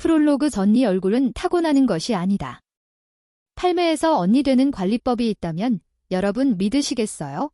프롤로그 언니 얼굴은 타고나는 것이 아니다. 팔매에서 언니 되는 관리법이 있다면 여러분 믿으시겠어요?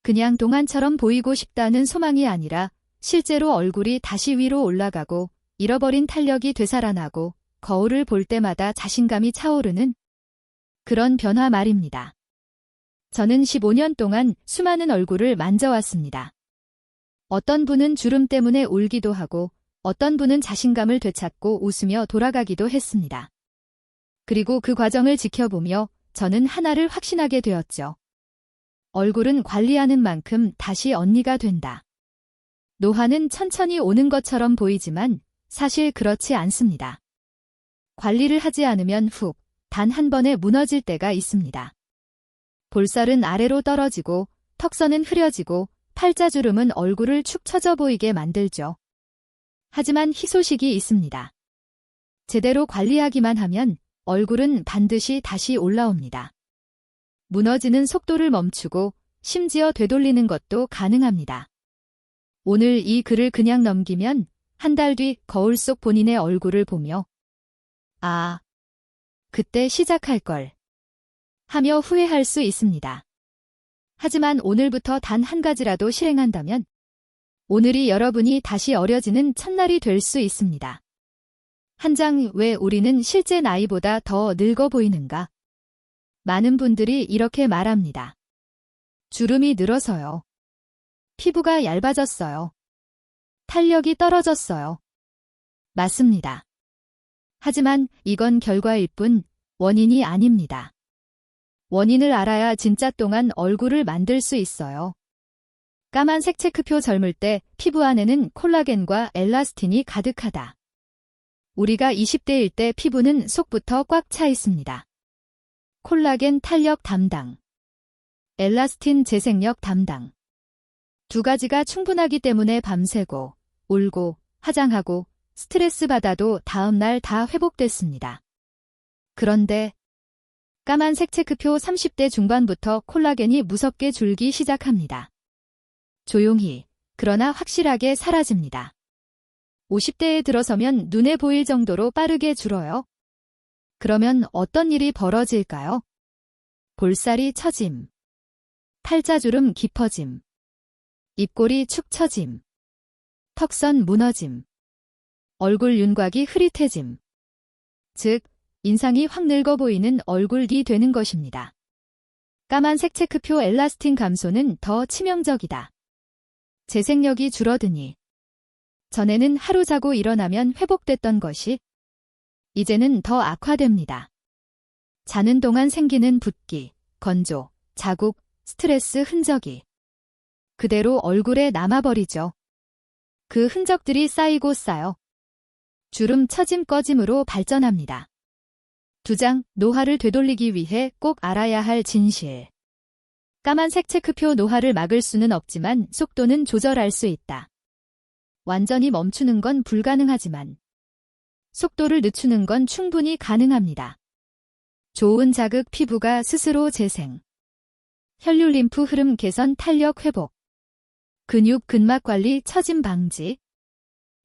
그냥 동안처럼 보이고 싶다는 소망이 아니라 실제로 얼굴이 다시 위로 올라가고 잃어버린 탄력이 되살아나고 거울을 볼 때마다 자신감이 차오르는 그런 변화 말입니다. 저는 15년 동안 수많은 얼굴을 만져왔습니다. 어떤 분은 주름 때문에 울기도 하고 어떤 분은 자신감을 되찾고 웃으며 돌아가기도 했습니다. 그리고 그 과정을 지켜보며 저는 하나를 확신하게 되었죠. 얼굴은 관리하는 만큼 다시 언니가 된다. 노화는 천천히 오는 것처럼 보이지만 사실 그렇지 않습니다. 관리를 하지 않으면 훅, 단 한 번에 무너질 때가 있습니다. 볼살은 아래로 떨어지고 턱선은 흐려지고 팔자주름은 얼굴을 축 처져 보이게 만들죠. 하지만 희소식이 있습니다. 제대로 관리하기만 하면 얼굴은 반드시 다시 올라옵니다. 무너지는 속도를 멈추고 심지어 되돌리는 것도 가능합니다. 오늘 이 글을 그냥 넘기면 한 달 뒤 거울 속 본인의 얼굴을 보며 아, 그때 시작할 걸 하며 후회할 수 있습니다. 하지만 오늘부터 단 한 가지라도 실행한다면 오늘이 여러분이 다시 어려지는 첫날이 될 수 있습니다. 한 장 왜 우리는 실제 나이보다 더 늙어 보이는가? 많은 분들이 이렇게 말합니다. 주름이 늘어서요. 피부가 얇아졌어요. 탄력이 떨어졌어요. 맞습니다. 하지만 이건 결과일 뿐 원인이 아닙니다. 원인을 알아야 진짜 동안 얼굴을 만들 수 있어요. 까만색 체크표 젊을 때 피부 안에는 콜라겐과 엘라스틴이 가득하다. 우리가 20대일 때 피부는 속부터 꽉 차 있습니다. 콜라겐 탄력 담당, 엘라스틴 재생력 담당. 두 가지가 충분하기 때문에 밤새고, 울고, 화장하고, 스트레스 받아도 다음날 다 회복됐습니다. 그런데 까만색 체크표 30대 중반부터 콜라겐이 무섭게 줄기 시작합니다. 조용히, 그러나 확실하게 사라집니다. 50대에 들어서면 눈에 보일 정도로 빠르게 줄어요. 그러면 어떤 일이 벌어질까요? 볼살이 처짐, 팔자주름 깊어짐, 입꼬리 축 처짐, 턱선 무너짐, 얼굴 윤곽이 흐릿해짐. 즉, 인상이 확 늙어 보이는 얼굴이 되는 것입니다. 까만색 체크표 엘라스틴 감소는 더 치명적이다. 재생력이 줄어드니 전에는 하루 자고 일어나면 회복됐던 것이 이제는 더 악화됩니다. 자는 동안 생기는 붓기, 건조, 자국, 스트레스 흔적이 그대로 얼굴에 남아버리죠. 그 흔적들이 쌓이고 쌓여 주름 처짐 꺼짐으로 발전합니다. 2장, 노화를 되돌리기 위해 꼭 알아야 할 진실. 까만색 체크표 노화를 막을 수는 없지만 속도는 조절할 수 있다. 완전히 멈추는 건 불가능하지만 속도를 늦추는 건 충분히 가능합니다. 좋은 자극 피부가 스스로 재생. 혈류 림프 흐름 개선 탄력 회복. 근육 근막 관리 처짐 방지.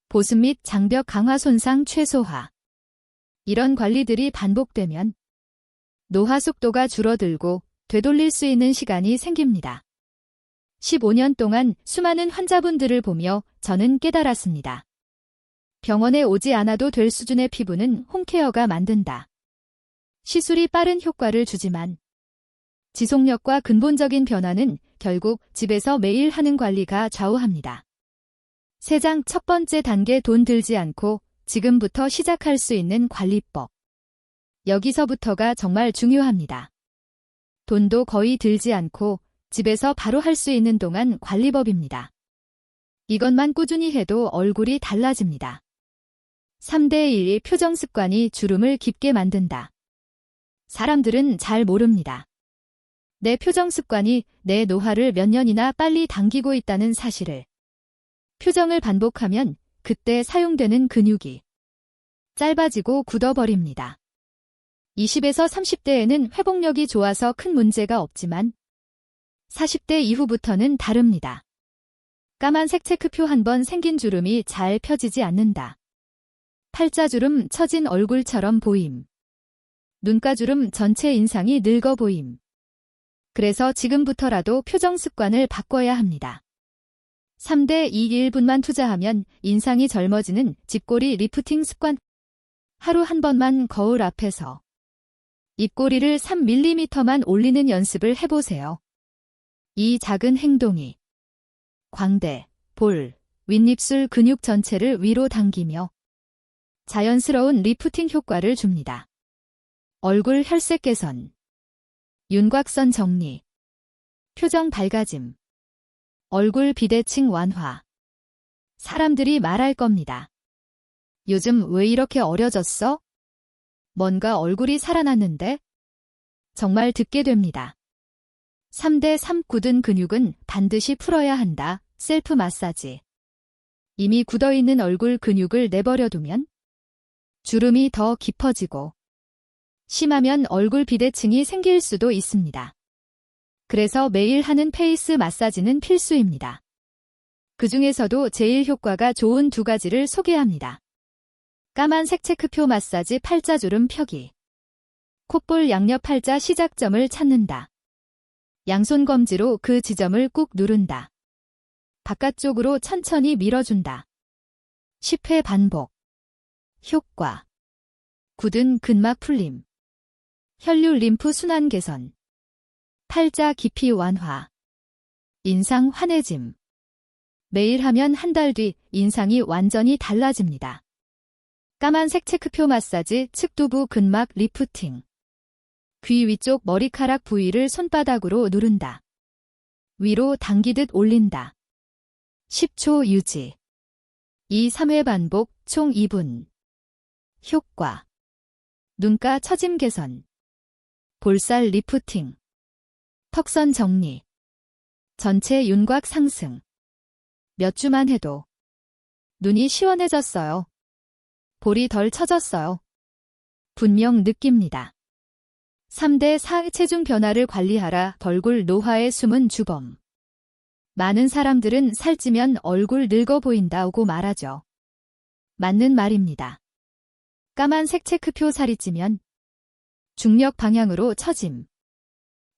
보습 및 장벽 강화 손상 최소화. 이런 관리들이 반복되면 노화 속도가 줄어들고 되돌릴 수 있는 시간이 생깁니다. 15년 동안 수많은 환자분들을 보며 저는 깨달았습니다. 병원에 오지 않아도 될 수준의 피부는 홈케어가 만든다. 시술이 빠른 효과를 주지만 지속력과 근본적인 변화는 결국 집에서 매일 하는 관리가 좌우합니다. 3장 첫 번째 단계 돈 들지 않고 지금부터 시작할 수 있는 관리법. 여기서부터가 정말 중요합니다. 돈도 거의 들지 않고 집에서 바로 할 수 있는 동안 관리법입니다. 이것만 꾸준히 해도 얼굴이 달라집니다. 3대 1의 표정 습관이 주름을 깊게 만든다. 사람들은 잘 모릅니다. 내 표정 습관이 내 노화를 몇 년이나 빨리 당기고 있다는 사실을. 표정을 반복하면 그때 사용되는 근육이 짧아지고 굳어버립니다. 20에서 30대에는 회복력이 좋아서 큰 문제가 없지만 40대 이후부터는 다릅니다. 까만색 체크표 한 번 생긴 주름이 잘 펴지지 않는다. 팔자주름 처진 얼굴처럼 보임. 눈가주름 전체 인상이 늙어 보임. 그래서 지금부터라도 표정 습관을 바꿔야 합니다. 3대 2 1분만 투자하면 인상이 젊어지는 집꼬리 리프팅 습관. 하루 한 번만 거울 앞에서 입꼬리를 3mm만 올리는 연습을 해보세요. 이 작은 행동이 광대, 볼, 윗입술 근육 전체를 위로 당기며 자연스러운 리프팅 효과를 줍니다. 얼굴 혈색 개선, 윤곽선 정리, 표정 밝아짐, 얼굴 비대칭 완화. 사람들이 말할 겁니다. 요즘 왜 이렇게 어려졌어? 뭔가 얼굴이 살아났는데? 정말 듣게 됩니다. 3대 3 굳은 근육은 반드시 풀어야 한다. 셀프 마사지. 이미 굳어있는 얼굴 근육을 내버려두면 주름이 더 깊어지고 심하면 얼굴 비대칭이 생길 수도 있습니다. 그래서 매일 하는 페이스 마사지는 필수입니다. 그 중에서도 제일 효과가 좋은 2가지를 소개합니다. 까만색 체크표 마사지 팔자주름 펴기. 콧볼 양옆 팔자 시작점을 찾는다. 양손 검지로 그 지점을 꾹 누른다. 바깥쪽으로 천천히 밀어준다. 10회 반복. 효과. 굳은 근막 풀림. 혈류 림프 순환 개선. 팔자 깊이 완화. 인상 환해짐. 매일 하면 한 달 뒤 인상이 완전히 달라집니다. 까만색 체크표 마사지 측두부 근막 리프팅. 귀 위쪽 머리카락 부위를 손바닥으로 누른다. 위로 당기듯 올린다. 10초 유지. 2, 3회 반복 총 2분. 효과. 눈가 처짐 개선. 볼살 리프팅. 턱선 정리. 전체 윤곽 상승. 몇 주만 해도 눈이 시원해졌어요. 볼이 덜 처졌어요. 분명 느낍니다. 3대 4 체중 변화를 관리하라. 얼굴 노화의 숨은 주범. 많은 사람들은 살찌면 얼굴 늙어 보인다고 말하죠. 맞는 말입니다. 까만색 체크표 살이 찌면 중력 방향으로 처짐,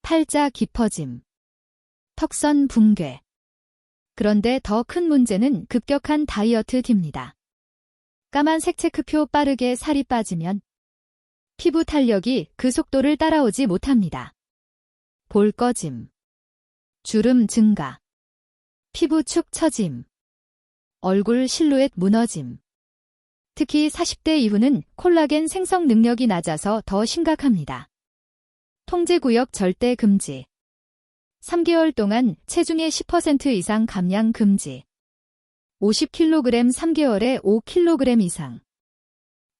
팔자 깊어짐, 턱선 붕괴. 그런데 더 큰 문제는 급격한 다이어트 뒤입니다. 까만색 체크표 빠르게 살이 빠지면 피부 탄력이 그 속도를 따라오지 못합니다. 볼 꺼짐, 주름 증가, 피부 축 처짐, 얼굴 실루엣 무너짐. 특히 40대 이후는 콜라겐 생성 능력이 낮아서 더 심각합니다. 통제구역 절대 금지. 3개월 동안 체중의 10% 이상 감량 금지. 50kg 3개월에 5kg 이상.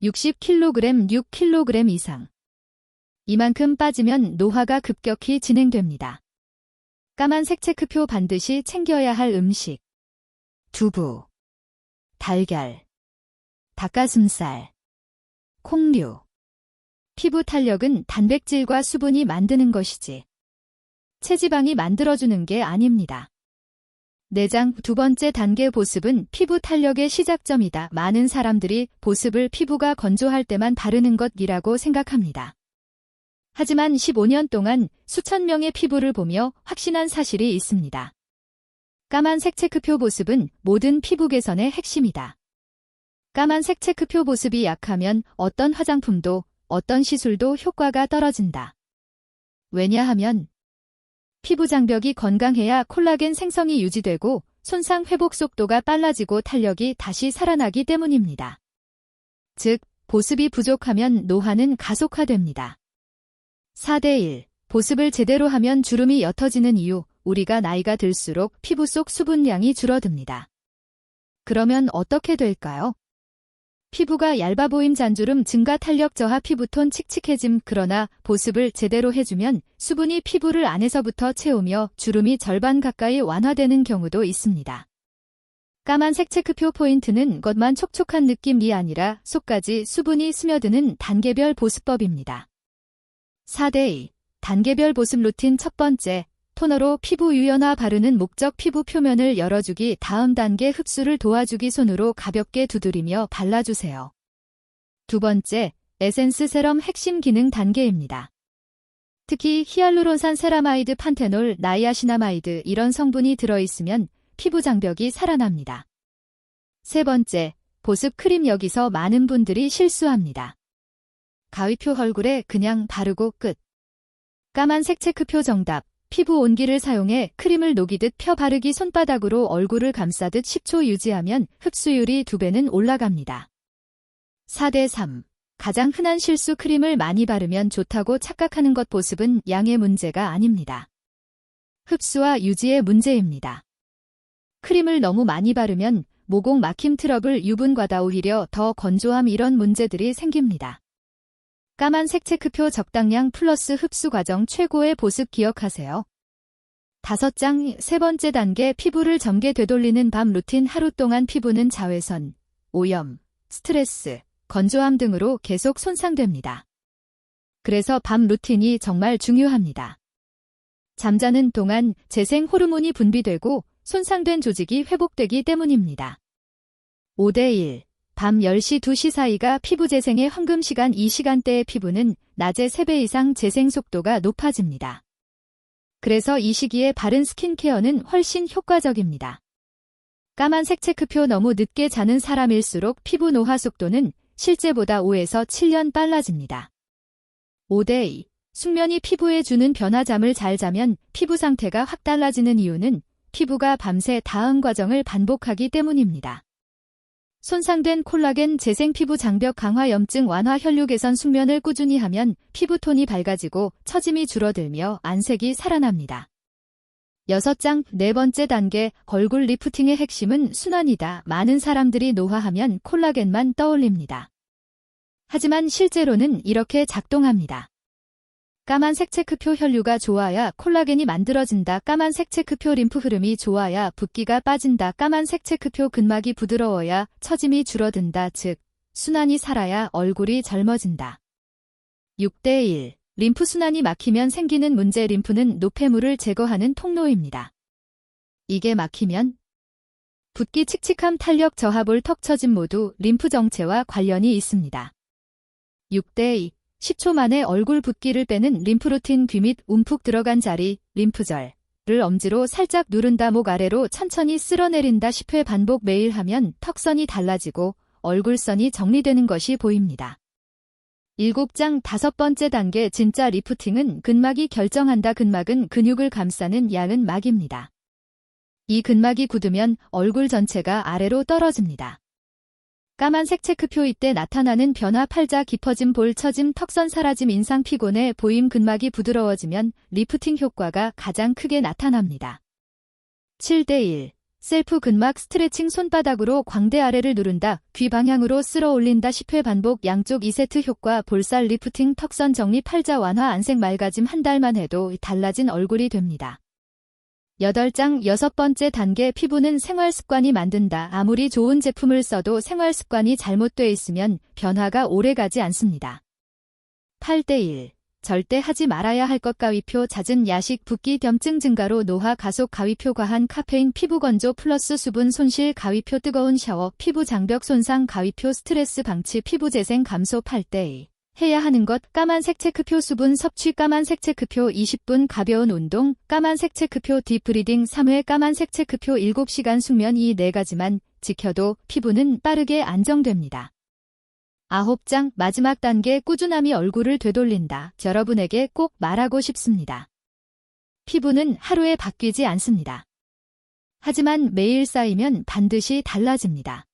60kg 6kg 이상. 이만큼 빠지면 노화가 급격히 진행됩니다. 까만색 체크표 반드시 챙겨야 할 음식. 두부, 달걀, 닭가슴살, 콩류. 피부 탄력은 단백질과 수분이 만드는 것이지 체지방이 만들어주는 게 아닙니다. 내장 2번째 단계 보습은 피부 탄력의 시작점이다. 많은 사람들이 보습을 피부가 건조할 때만 바르는 것이라고 생각합니다. 하지만 15년 동안 수천 명의 피부를 보며 확신한 사실이 있습니다. 까만색 체크표 보습은 모든 피부 개선의 핵심이다. 까만색 체크표 보습이 약하면 어떤 화장품도 어떤 시술도 효과가 떨어진다. 왜냐하면 피부 장벽이 건강해야 콜라겐 생성이 유지되고 손상 회복 속도가 빨라지고 탄력이 다시 살아나기 때문입니다. 즉, 보습이 부족하면 노화는 가속화됩니다. 4대1. 보습을 제대로 하면 주름이 옅어지는 이유. 우리가 나이가 들수록 피부 속 수분량이 줄어듭니다. 그러면 어떻게 될까요? 피부가 얇아 보임, 잔주름 증가, 탄력 저하, 피부톤 칙칙해짐. 그러나 보습을 제대로 해주면 수분이 피부를 안에서부터 채우며 주름이 절반 가까이 완화되는 경우도 있습니다. 까만색 체크표 포인트는 겉만 촉촉한 느낌이 아니라 속까지 수분이 스며드는 단계별 보습법입니다. 4대2. 단계별 보습 루틴. 첫 번째, 토너로 피부 유연화 바르는 목적. 피부 표면을 열어주기. 다음 단계, 흡수를 도와주기. 손으로 가볍게 두드리며 발라주세요. 두 번째, 에센스 세럼 핵심 기능 단계입니다. 특히 히알루론산 세라마이드, 판테놀, 나이아시나마이드 이런 성분이 들어있으면 피부 장벽이 살아납니다. 세 번째, 보습 크림. 여기서 많은 분들이 실수합니다. 가위표 얼굴에 그냥 바르고 끝. 까만색 체크표 정답. 피부 온기를 사용해 크림을 녹이듯 펴 바르기. 손바닥으로 얼굴을 감싸듯 10초 유지하면 흡수율이 2배는 올라갑니다. 4대3. 가장 흔한 실수. 크림을 많이 바르면 좋다고 착각하는 것. 보습은 양의 문제가 아닙니다. 흡수와 유지의 문제입니다. 크림을 너무 많이 바르면 모공 막힘 트러블, 유분 과다, 오히려 더 건조함 이런 문제들이 생깁니다. 까만색 체크표 적당량 플러스 흡수 과정 최고의 보습 기억하세요. 5장. 세 번째 단계, 피부를 정게 되돌리는 밤 루틴. 하루 동안 피부는 자외선, 오염, 스트레스, 건조함 등으로 계속 손상됩니다. 그래서 밤 루틴이 정말 중요합니다. 잠자는 동안 재생 호르몬이 분비되고 손상된 조직이 회복되기 때문입니다. 5대1. 밤 10시 2시 사이가 피부 재생의 황금 시간. 이 시간대의 피부는 낮에 3배 이상 재생 속도가 높아집니다. 그래서 이 시기에 바른 스킨케어는 훨씬 효과적입니다. 까만색 체크표. 너무 늦게 자는 사람일수록 피부 노화 속도는 실제보다 5에서 7년 빨라집니다. 5대2. 숙면이 피부에 주는 변화. 잠을 잘 자면 피부 상태가 확 달라지는 이유는 피부가 밤새 다음 과정을 반복하기 때문입니다. 손상된 콜라겐 재생, 피부 장벽 강화, 염증 완화, 혈류 개선. 숙면을 꾸준히 하면 피부톤이 밝아지고 처짐이 줄어들며 안색이 살아납니다. 6장. 네 번째 단계, 얼굴 리프팅의 핵심은 순환이다. 많은 사람들이 노화하면 콜라겐만 떠올립니다. 하지만 실제로는 이렇게 작동합니다. 까만색 체크표. 혈류가 좋아야 콜라겐이 만들어진다. 까만색 체크표. 림프 흐름이 좋아야 붓기가 빠진다. 까만색 체크표. 근막이 부드러워야 처짐이 줄어든다. 즉, 순환이 살아야 얼굴이 젊어진다. 6대1. 림프 순환이 막히면 생기는 문제. 림프는 노폐물을 제거하는 통로입니다. 이게 막히면 붓기, 칙칙함, 탄력 저하, 볼, 턱 처짐 모두 림프 정체와 관련이 있습니다. 6대2. 10초 만에 얼굴 붓기를 빼는 림프 루틴. 귀 밑 움푹 들어간 자리, 림프절을 엄지로 살짝 누른다. 목 아래로 천천히 쓸어내린다. 10회 반복. 매일 하면 턱선이 달라지고 얼굴선이 정리되는 것이 보입니다. 7장. 5번째 단계, 진짜 리프팅은 근막이 결정한다. 근막은 근육을 감싸는 야은 막입니다. 이 근막이 굳으면 얼굴 전체가 아래로 떨어집니다. 까만색 체크표. 이때 나타나는 변화, 팔자 깊어짐, 볼 처짐, 턱선 사라짐, 인상 피곤해 보임. 근막이 부드러워지면 리프팅 효과가 가장 크게 나타납니다. 7대1. 셀프 근막 스트레칭. 손바닥으로 광대 아래를 누른다. 귀 방향으로 쓸어 올린다. 10회 반복. 양쪽 2세트 효과. 볼살 리프팅, 턱선 정리, 팔자 완화, 안색 맑아짐. 한 달만 해도 달라진 얼굴이 됩니다. 8장. 6번째 단계, 피부는 생활습관이 만든다. 아무리 좋은 제품을 써도 생활습관이 잘못되어 있으면 변화가 오래가지 않습니다. 8대1. 절대 하지 말아야 할 것. 가위표. 잦은 야식, 붓기, 염증 증가로 노화 가속. 가위표. 과한 카페인, 피부 건조 플러스 수분 손실. 가위표. 뜨거운 샤워, 피부 장벽 손상. 가위표. 스트레스 방치, 피부 재생 감소. 8대2. 해야 하는 것. 까만색 체크표. 수분 섭취. 까만색 체크표. 20분 가벼운 운동. 까만색 체크표. 딥브리딩. 3회. 까만색 체크표. 7시간 숙면. 이 4가지만 지켜도 피부는 빠르게 안정됩니다. 9장. 마지막 단계, 꾸준함이 얼굴을 되돌린다. 여러분에게 꼭 말하고 싶습니다. 피부는 하루에 바뀌지 않습니다. 하지만 매일 쌓이면 반드시 달라집니다.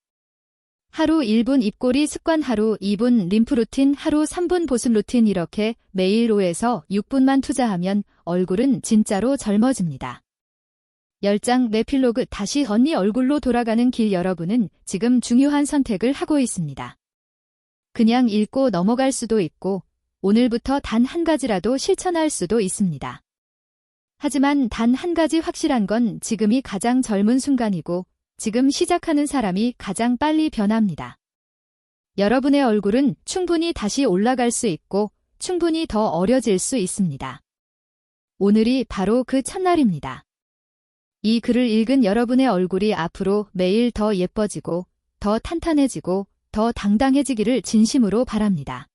하루 1분 입꼬리 습관, 하루 2분 림프 루틴, 하루 3분 보습 루틴, 이렇게 매일 5에서 6분만 투자하면 얼굴은 진짜로 젊어집니다. 10장. 에필로그. 다시 언니 얼굴로 돌아가는 길. 여러분은 지금 중요한 선택을 하고 있습니다. 그냥 읽고 넘어갈 수도 있고 오늘부터 단 한 가지라도 실천할 수도 있습니다. 하지만 단 한 가지 확실한 건 지금이 가장 젊은 순간이고 지금 시작하는 사람이 가장 빨리 변합니다. 여러분의 얼굴은 충분히 다시 올라갈 수 있고 충분히 더 어려질 수 있습니다. 오늘이 바로 그 첫날입니다. 이 글을 읽은 여러분의 얼굴이 앞으로 매일 더 예뻐지고 더 탄탄해지고 더 당당해지기를 진심으로 바랍니다.